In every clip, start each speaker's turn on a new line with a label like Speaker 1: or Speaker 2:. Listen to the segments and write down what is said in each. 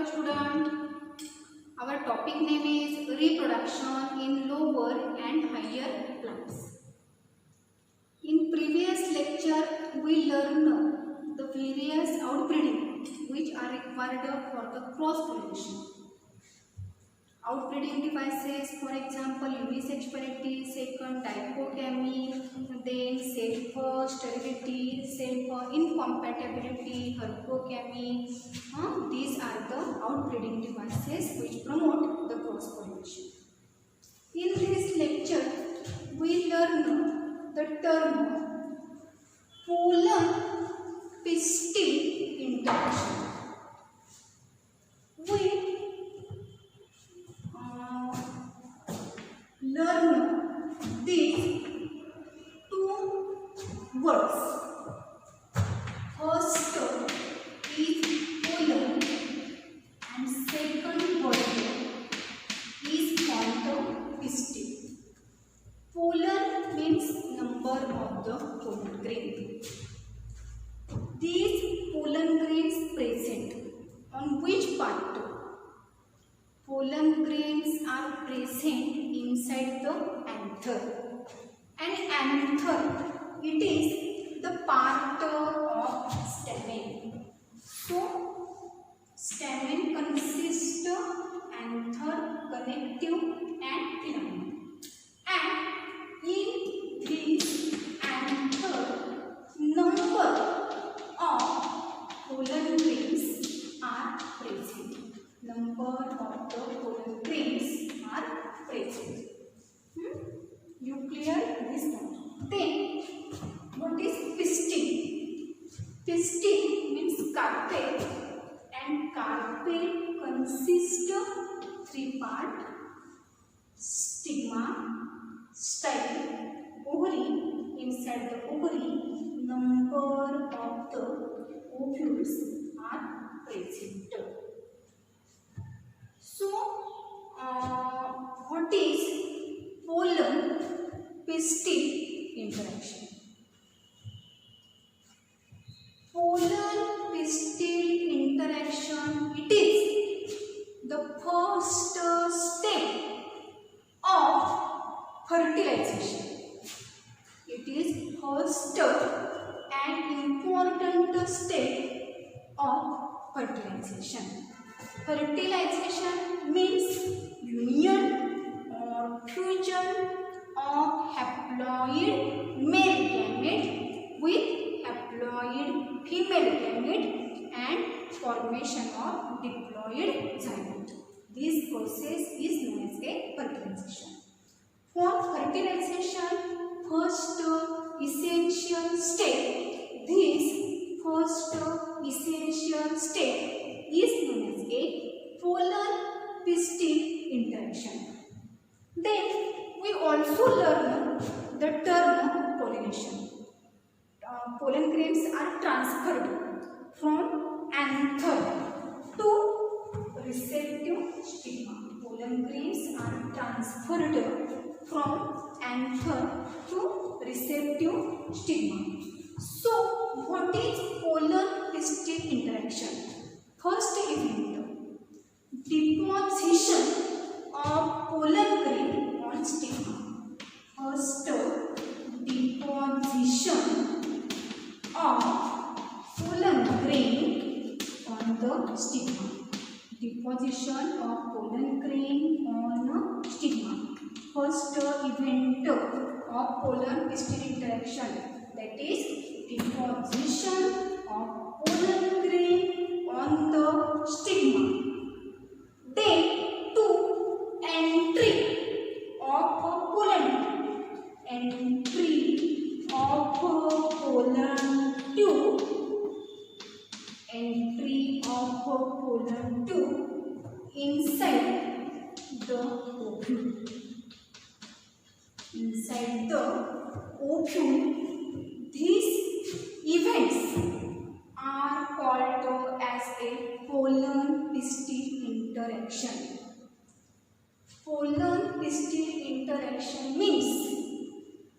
Speaker 1: student. Our topic name is reproduction in lower and higher plants. In previous lecture, we learned the various outbreeding which are required for the cross-pollination. Outbreeding devices, for example, unisexuality, second dichotemy, then self-sterility, self-incompatibility, herpogamy. These are the outbreeding devices which promote the cross-pollination. In this lecture, we learn the term pollen-pistil interaction. We learn these two words. First is pollen and second word is called pistil. Pollen means number of the pollen grain. These pollen grains present on which part? Pollen grains are present inside the anther. And anther, it is the part of stamen. So, stamen consists of anther, connective and filament. And in this anther, number of pollen grains are present. Number of the pollen grains are present. You clear this one? Then, what is pistil? Pistil means carpel, and carpel consists of three parts: stigma, style, ovary. Inside the ovary, number of the ovules are present. So, what is pollen-pistil interaction? Pollen-pistil interaction, it is the first step of fertilization. It is first and important step of fertilization. Fertilization means union or fusion of haploid male gamete with haploid female gamete and formation of diploid zygote. This process is known as a fertilization. For fertilization, first essential step, this first essential step is known as a pollen-pistil interaction. Then we also learn the term pollination. Pollen grains are transferred from anther to receptive stigma. Pollen grains are transferred from anther to receptive stigma. So, what is pollen-pistil interaction? First event, deposition of pollen grain on stigma. First, deposition of pollen grain on the stigma. Deposition of pollen grain on stigma. First event of pollen-pistil interaction, that is deposition of pollen grain on the stigma. Then to entry of pollen, entry of pollen tube, entry of pollen tube inside the ovule. Inside the ovule, these events are called as a pollen-pistil interaction. Pollen-pistil interaction means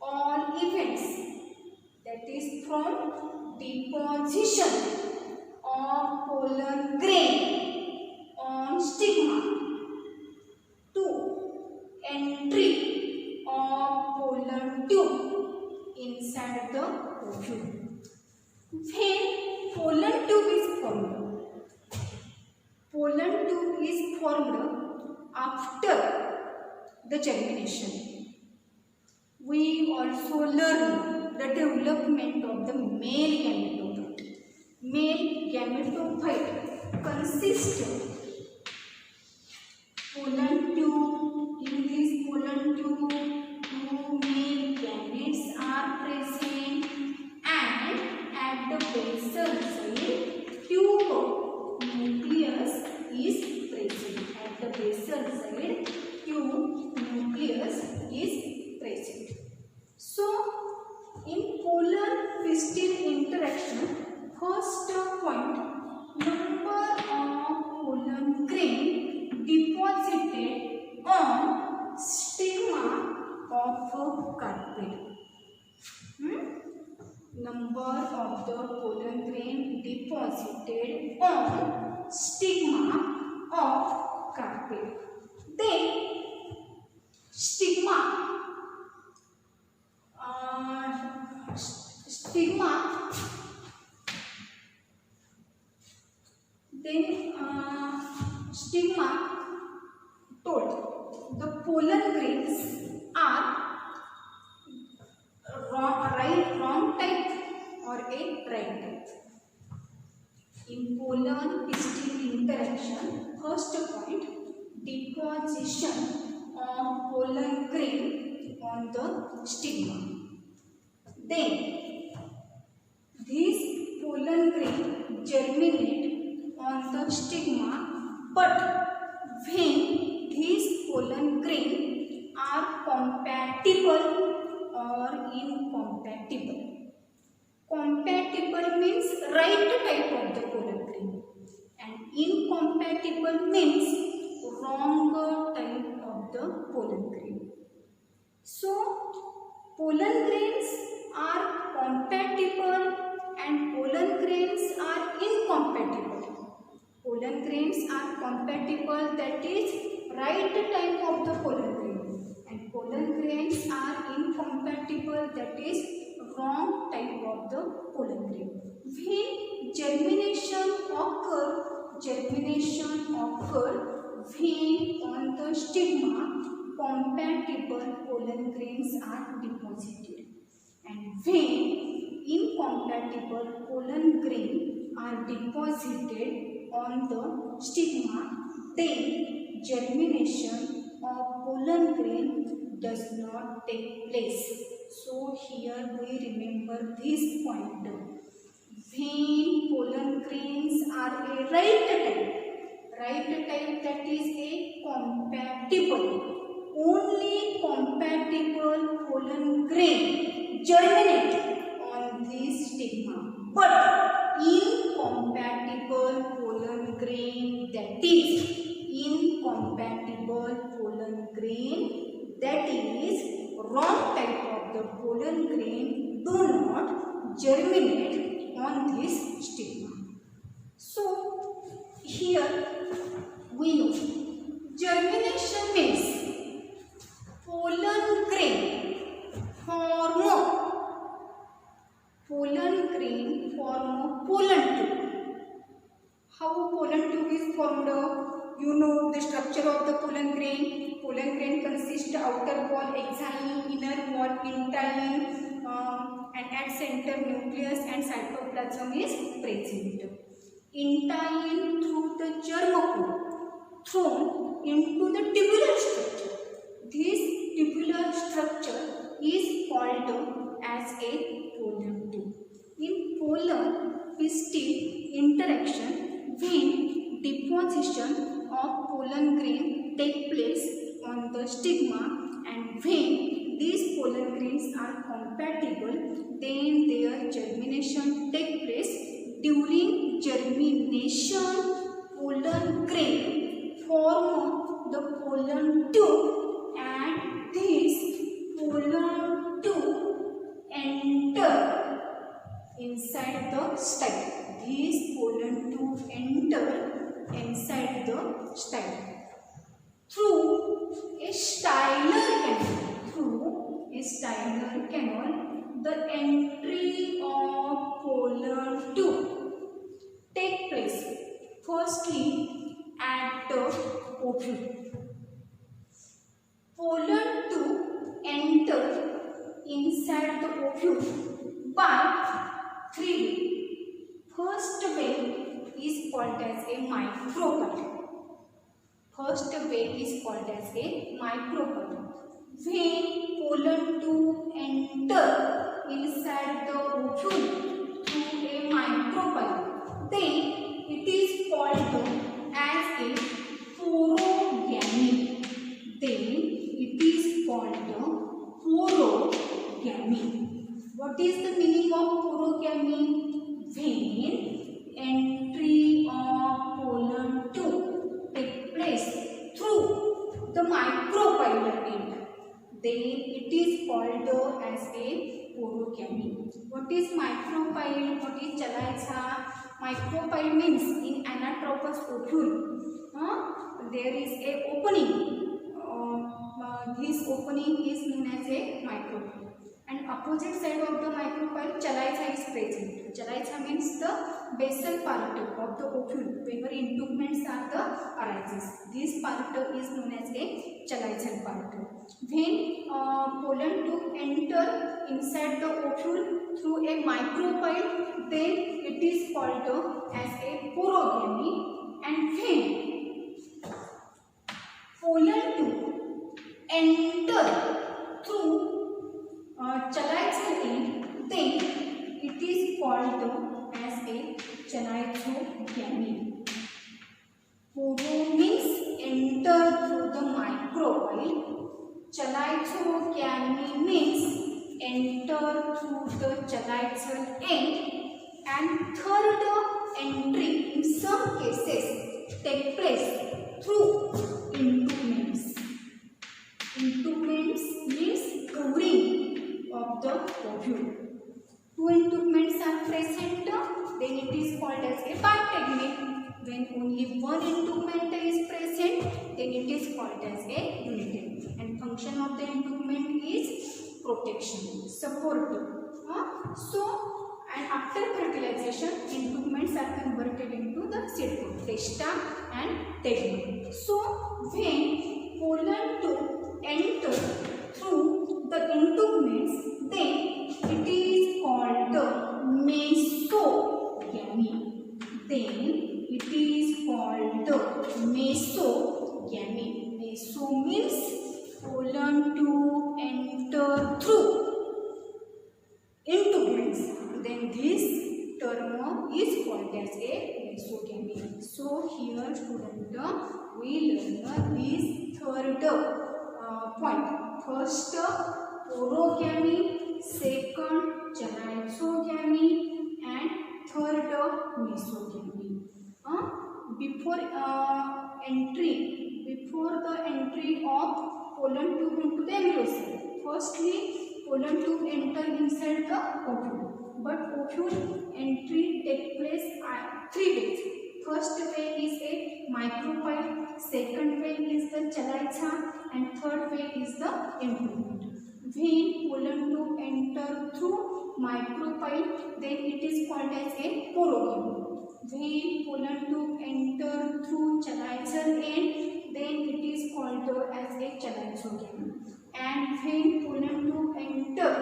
Speaker 1: all events, that is from deposition of pollen grain inside the ovule. When pollen tube is formed, pollen tube is formed after the germination. We also learn the development of the male gametophyte. Male gametophyte consists of pollen tube. In this pollen tube, two male gametes are present, and at the basal side, tube nucleus is present. At the basal side, tube nucleus is present. So, in polar pistil interaction, first point, number of pollen grain deposited on stigma of carpet. Number of the pollen grain deposited on stigma of carpet. Then stigma told the pollen grains are wrong type or a right type. In pollen pistil interaction, first point, deposition of pollen grain on the stigma. Then these pollen grain germinate on the stigma, but when these pollen grain are compatible or incompatible. Compatible means right type of the pollen grain, and incompatible means wrong type of the pollen grain. So, pollen grains are compatible and pollen grains are incompatible. Pollen grains are compatible, that is right type of the pollen grain, and pollen grains are incompatible, that is wrong type of the pollen grain. When germination occur when on the stigma compatible pollen grains are deposited, and when incompatible pollen grain are deposited on the stigma, then germination of pollen grain does not take place. So here we remember this point. When pollen grains are a right type, that is a compatible, only compatible pollen grain germinate on this stigma, but incompatible pollen grain, that is wrong type of the pollen grain, do not germinate on this stigma. So here we know germination means pollen grain form pollen tube. How pollen tube is formed? You know the structure of the pollen grain. Pollen grain consists outer wall exine, inner wall intine, and at center nucleus and cytoplasm is present. Intine through the germ core thrown into the tubular structure. This tubular structure is called as a pollen tube. In pollen pistil interaction, when deposition of pollen grain take place on the stigma, and when these pollen grains are compatible, then their germination take place. During germination, pollen grain form the pollen tube, and this pollen tube enter inside the style. These pollen tube enter inside the style through a styler canal. The firstly at the ovule. Pollen to enter inside the ovule by three ways. First way is called as a micropyle. First way is called as a micropyle. When pollen to enter inside the ovule through a micropyle, then it is called as a porogamy. Then it is called porogamy. What is the meaning of porogamy? When entry of pollen to take place through the micropyle end, then it is called as a porogamy. What is micropyle? What is chalaisa? Micropyle means in anatropous ovule, there is a opening. This opening is known as a micropyle. And opposite side of the micropyle, chalaisa is present. Chalaisa means the basal part of the ovule, where integuments are the arises. This part is known as a chalaisal part. When pollen to enter inside the ovule through a micropyle, then it is called as a porogamy. And when pollen to enter through chalaisal end, then it is called as a chalaisogamy. Poro means enter through the micropyle. Chalaisogamy means enter through the chalaisal end. And third entry in some cases take place through integuments. Integuments means covering of the ovule. Two integuments are present, then it is called as a bitegumate. When only one integument is present, then it is called as a unitegumate. And function of the integument is protection, support. And after fertilization, integuments are converted into the seed pod, testa and tegma. So when pollen to enter through the integuments, then it is called the mesogamy. Then it is called the mesogamy. Meso means pollen to enter through integuments. Then this term is called as a mesogamy. So here student, we learn this third point. First porogamy, second chalaisogamy, and third mesogamy. Before the entry of pollen tube into the embryo cell, firstly pollen tube enter inside the ovule. But ovule entry take place three ways. First way is a micropyle, second way is the chalaisa, and third way is the integument. When pollen tube enter through micropyle, then it is called as a porogamy. When pollen tube enter through chalaisal end, then it is called as a chalaisogamy. And when pollen tube enter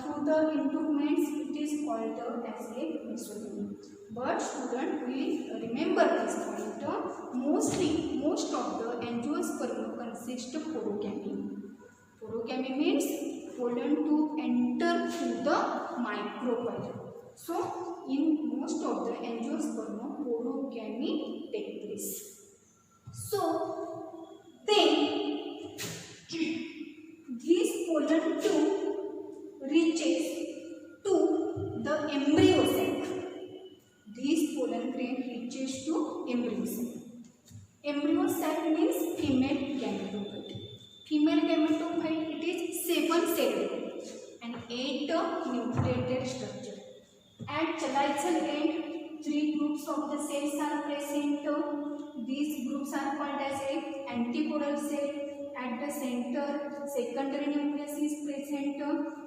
Speaker 1: through the integuments, it is called as a mesogamy. But student, we remember this point. Most of the angiosperm consist of porogamy. Porogamy means pollen tube enter through the micropyle. So in most of the angiosperm, porogamy take place. So then this pollen tube reaches to the embryo sac. This pollen grain reaches to embryo sac. Embryo sac means female gametophyte. Female gametophyte, it is 7-celled and 8 nucleated structure. At chalaisal end, 3 groups of the cells are present. These groups are called as a antipodal cell. At the center, secondary nucleus is present,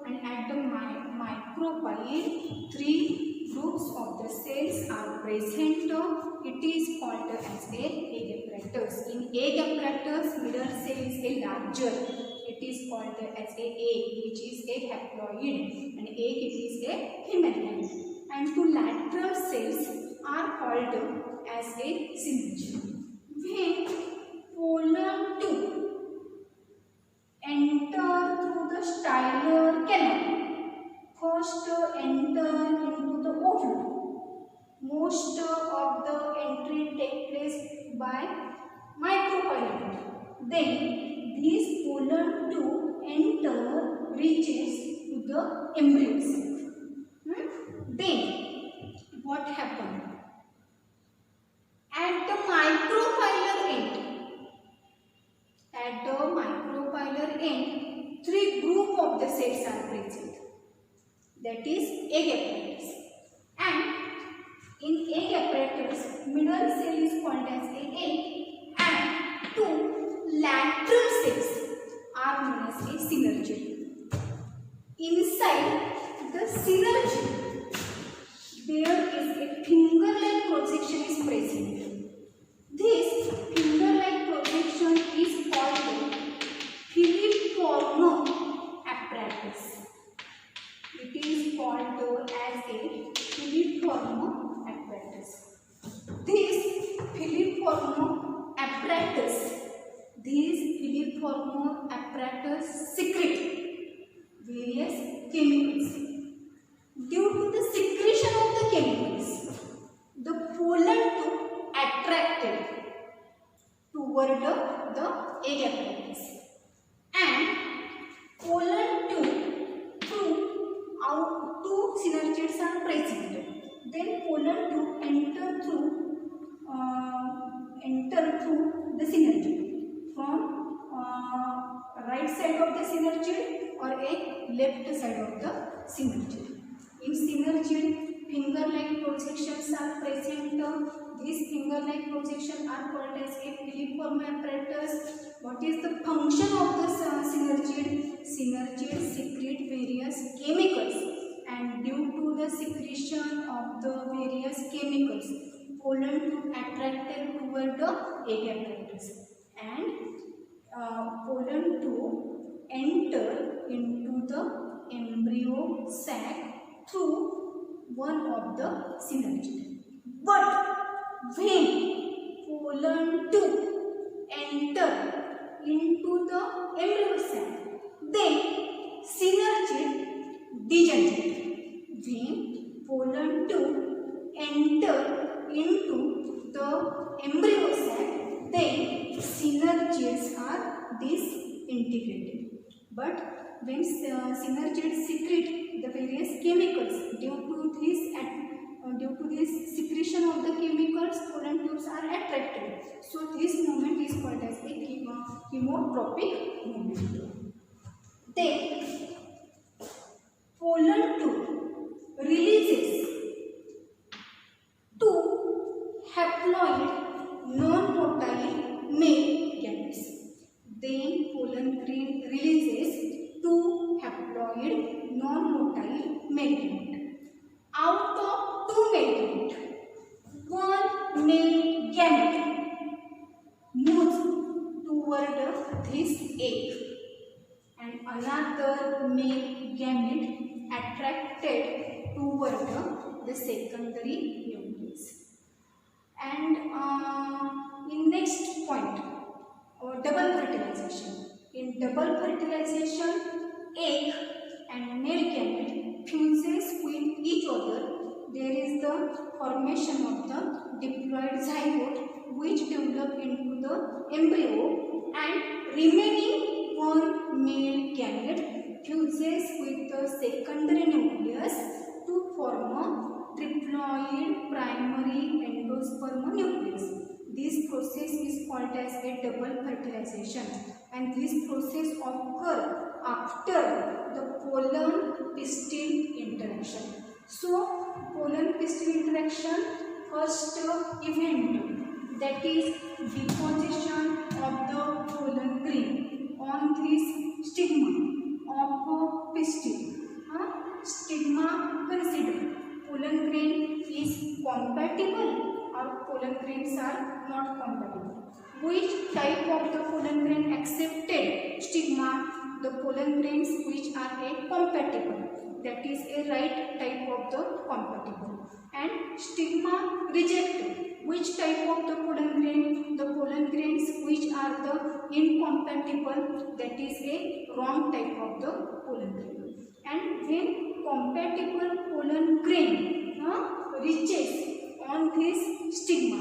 Speaker 1: and at the micropyle, 3 groups of the cells are present, it is called as a egg apparatus. In egg apparatus, middle cell is a larger. It is called as a egg, which is a haploid, and egg it is a female. And two lateral cells are called as a synergy. When pollen 2 enter through the styler canal, first enter into the ovule. Most of the entry take place by micropylon. Then these pollen 2 enter reaches to the embryo cell. Then what happened? At the micropylar end, three group of the cells are present. That is egg apparatus. And in egg apparatus, middle cell is called as a egg, and two lateral cells are known as a synergy. Inside the synergy, there is a finger-like projection is present. This finger-like projection is called filiform apparatus. It is called as a filiform apparatus. This filiform apparatus secrete various chemicals. Due to the secretion of the chemicals, the pollen 2 attracted toward the egg apparatus, and pollen 2 through out two synergids are present. Then pollen 2 enter through the synergid from right side of the synergid or a left side of the synergid. In synergid, finger-like projections are present. These finger-like projections are called as a filiform apparatus. What is the function of the synergid? Synergid secrete various chemicals, and due to the secretion of the various chemicals, pollen 2 attracted toward the egg apparatus, and pollen 2 enter into the embryo sac through one of the synergids. But when pollen 2 enter into the embryo sac, then synergid degenerate. When pollen 2 enter into the embryo sac, then synergids are disintegrated. But when synergids secrete the various chemicals, due to this secretion of the chemicals, pollen tubes are attracted. So this movement is called as a chemotropic movement. Then pollen 2 releases two haploid non-motile male gametes. Then pollen releases two haploid non-motile male gametes. Out of two male gametes, one male gamete moves toward this egg, and another male gamete attracted toward the secondary nucleus. And in next point, double fertilization. In double fertilization, egg and male gamete fuses with each other. There is the formation of the diploid zygote, which develop into the embryo, and remaining one male gamete fuses with the secondary nucleus to form a triploid primary endosperm nucleus. This process is called as a double fertilization, and this process occurs after the pollen pistil interaction. So, pollen pistil interaction, first event, that is deposition of the pollen grain on this stigma of pistil. Stigma, consider pollen grain is compatible or pollen grains are not compatible. Which type of the pollen grain accepted stigma? The pollen grains which are a compatible, that is a right type of the compatible, and stigma rejected. Which type of the pollen grain? The pollen grains which are the incompatible, that is a wrong type of the pollen grain. And when compatible pollen grain reaches on this stigma,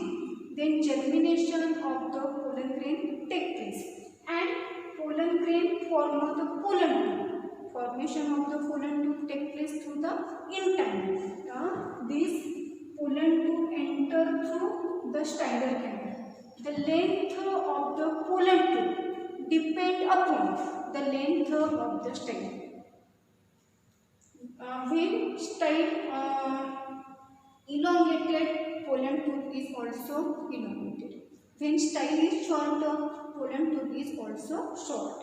Speaker 1: then germination of the pollen grain take place, and pollen grain form the pollen tube. Formation of the pollen tube take place through the intine. This pollen tube enter through the Steiner canal. The length of the pollen tube depend upon the length of the style. When style elongated, pollen tube is also elongated. When style is short, pollen tube is also short.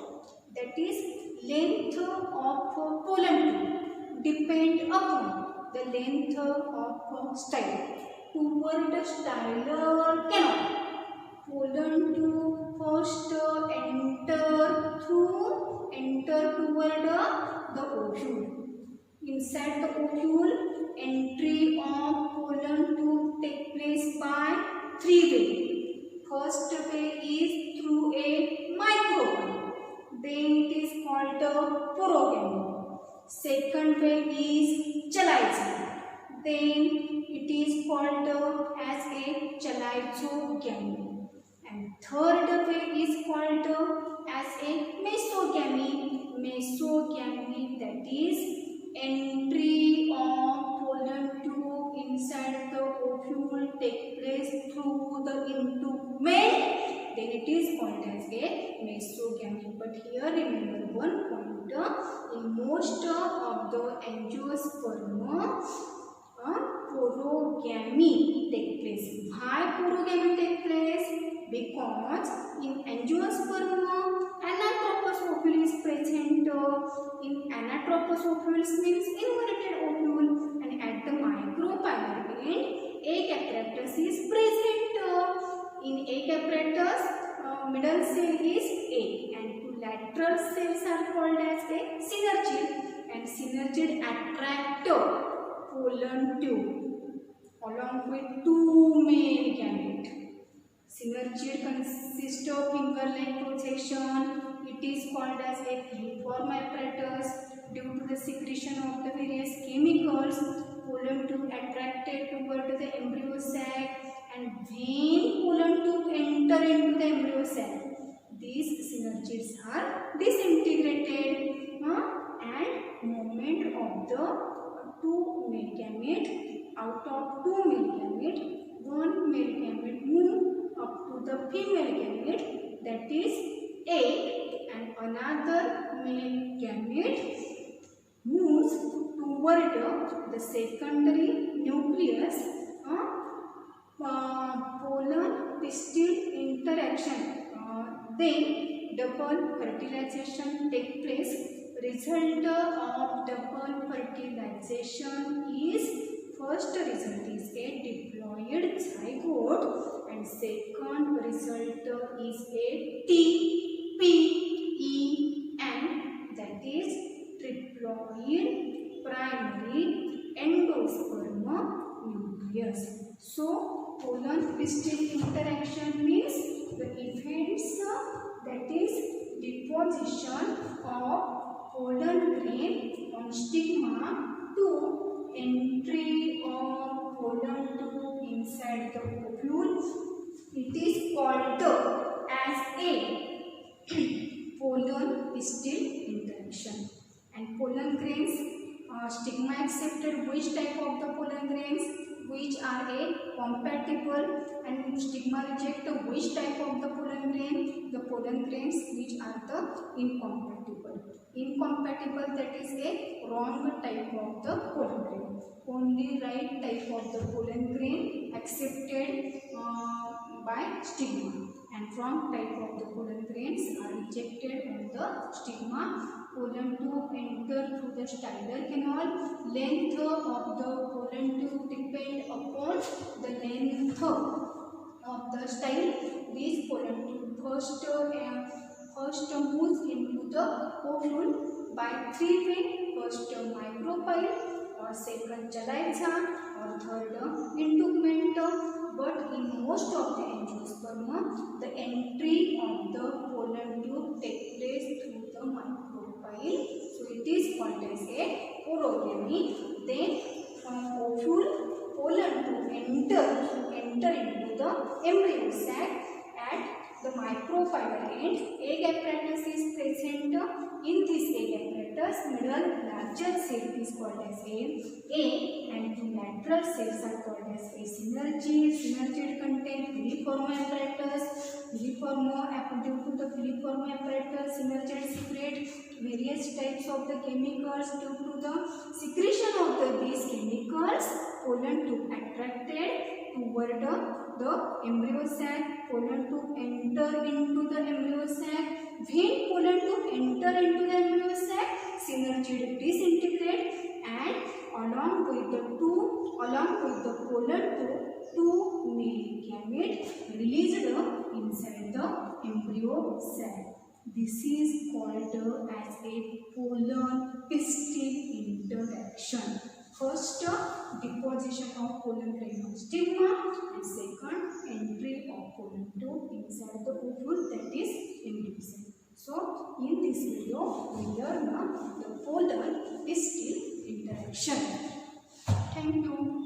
Speaker 1: That is, length of pollen tube depend upon the length of style. Toward the styler canal, pollen tube first enter toward the ovule. Inside the ovule, entry of pollen tube take place by three ways. First way is through a micropore. Then it is called a porogamy. Second way is chalice. Then it is called as a chalizogamy. And third way is called as a mesogamy. Mesogamy, that is entry of pollen tube inside the ovule take place through the integment, then it is called as a mesogamy. But here remember one point, in most of the angiosperm, porogamy take place. Why porogamy take place? Because in angiosperm, anatropous ovule is present. In anatropous ovules means inverted ovule, and at the micropylar end, acapratus is present. In acapratus, middle cell is A, and two lateral cells are called as a synergid, and synergid attract pollen tube along with two male gametes. Synergid consists of finger-like projection. It is called as a filiform apparatus. Due to the secretion of the various chemicals, pollen tube attracted toward the embryo sac, and when pollen tube enter into the embryo sac, these synergids are disintegrated, and movement of the two male gamete, out of two male gamete, one male gamete move up to the female gamete, that is egg, and another male gamete moves toward the secondary nucleus. Pollen pistil interaction, then double fertilization take place. Result of double fertilization is, first result is a diploid zygote, and second result is a TPEN, that is triploid primary endosperm nucleus. So pollen pistil interaction means the events, that is deposition of pollen grain on stigma to entry of pollen tube inside the ovule. It is called as a pollen pistil interaction. And pollen grains, stigma accepted which type of the pollen grains? Which are a compatible, and stigma reject which type of the pollen grain? The pollen grains which are the incompatible. Incompatible, that is a wrong type of the pollen grain. Only right type of the pollen grain accepted by stigma, and wrong type of the pollen grains are rejected on the stigma pollen tube enter through the Steyler canal. Length of the pollen tube depend upon the length of the style. This pollen tube first moves into the ovule by 3 ways. First micropyle, or second chalaza, or third intugment. But in most of the angiosperm, the entry of the pollen tube takes place through the micropyle. So it is called as a porogamy. Then from ovule, pollen tube enter into the embryo sac. At the micropyle end, egg apparatus is present. In this egg apparatus, middle larger sac is called as a egg, and two lateral sacs are called as a synergid. Synergid contain piliform apparatus. Due to the piliform apparatus, synergid secrete various types of the chemicals. Due to the secretion of these chemicals, pollen tube attracted toward the embryo sac. Pollen tube enter into the embryo sac. When pollen tube enter into the embryo sac, synergid disintegrate, and along with the pollen tube, two male gametes released inside the embryo sac. This is called as a pollen-pistil interaction. First, deposition of pollen grain on stigma, and second, entry of pollen tube inside the ovule, that is embryo sac. So, in this video, we learn the pollen-pistil interaction. Thank you.